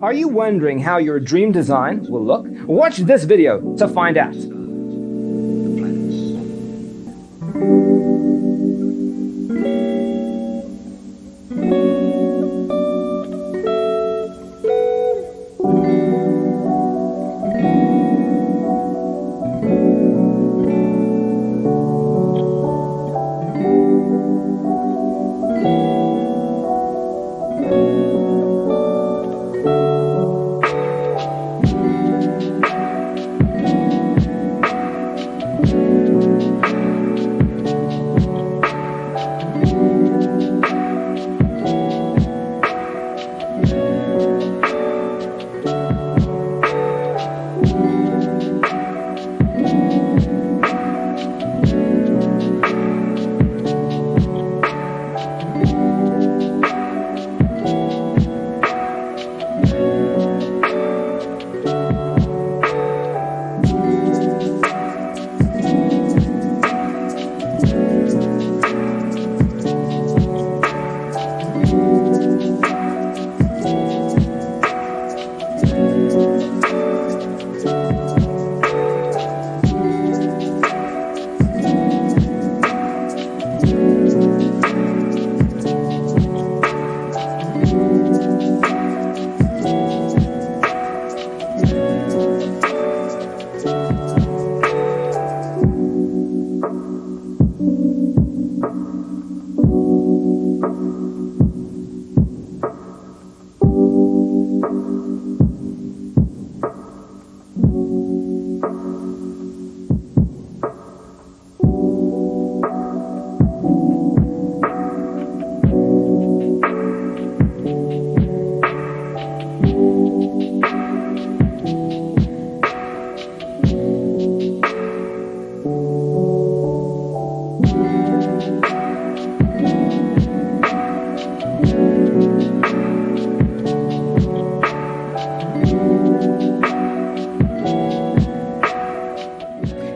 Are you wondering how your dream design will look? Watch this video to find out.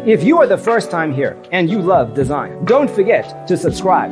If you are the first time here and you love design, don't forget to subscribe.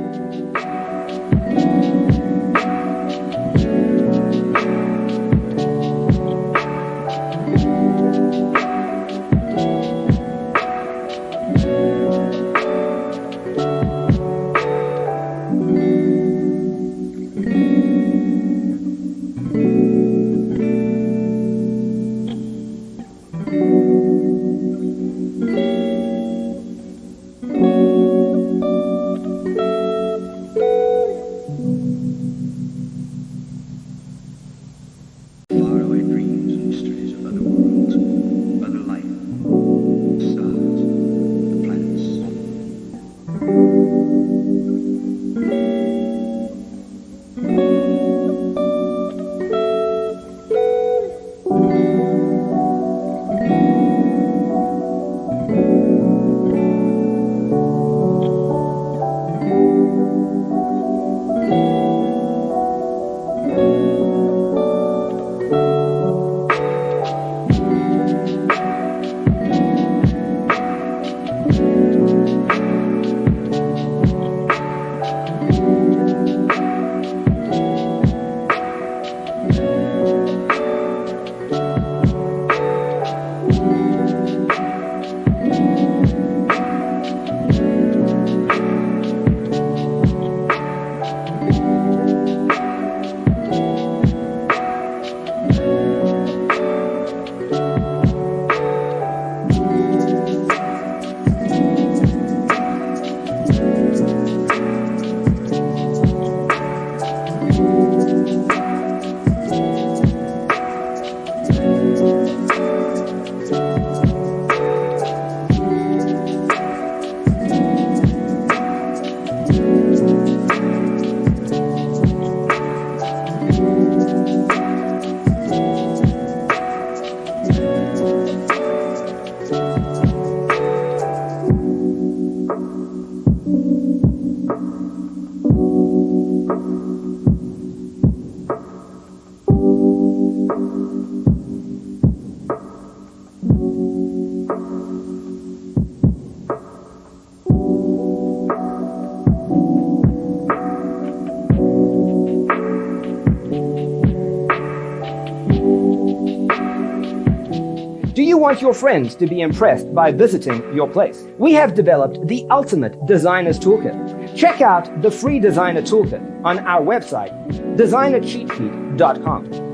Do you want your friends to be impressed by visiting your place? We have developed the ultimate designer's toolkit. Check out the free designer toolkit on our website, designercheatsheet.com.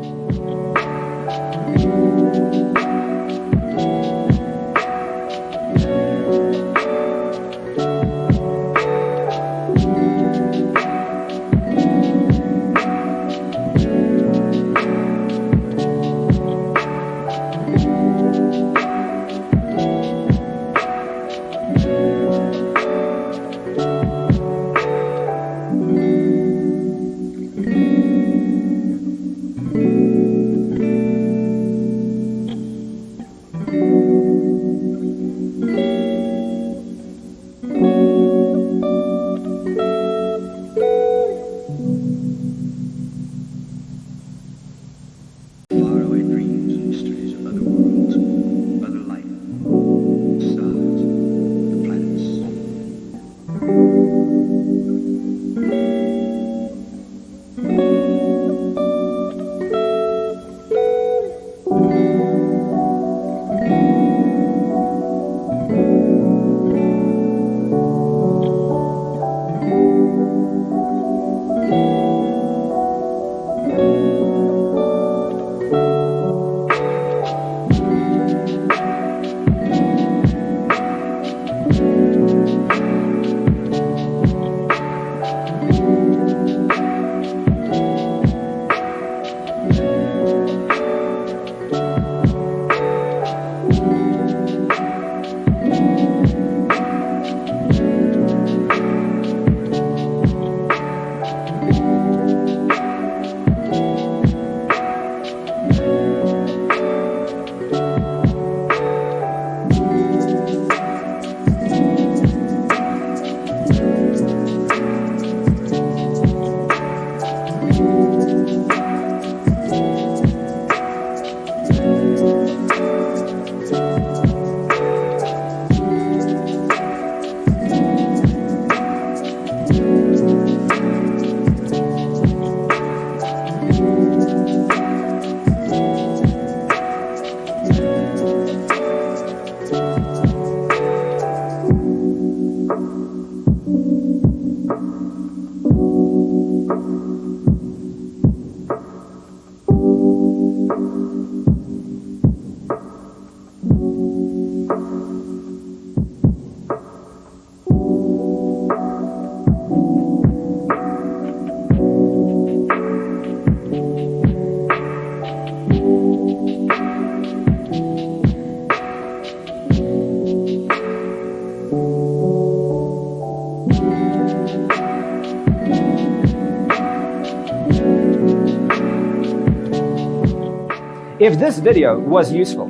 If this video was useful,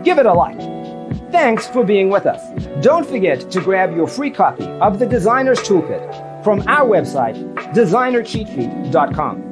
give it a like. Thanks for being with us. Don't forget to grab your free copy of the Designer's Toolkit from our website, designercheatsheet.com.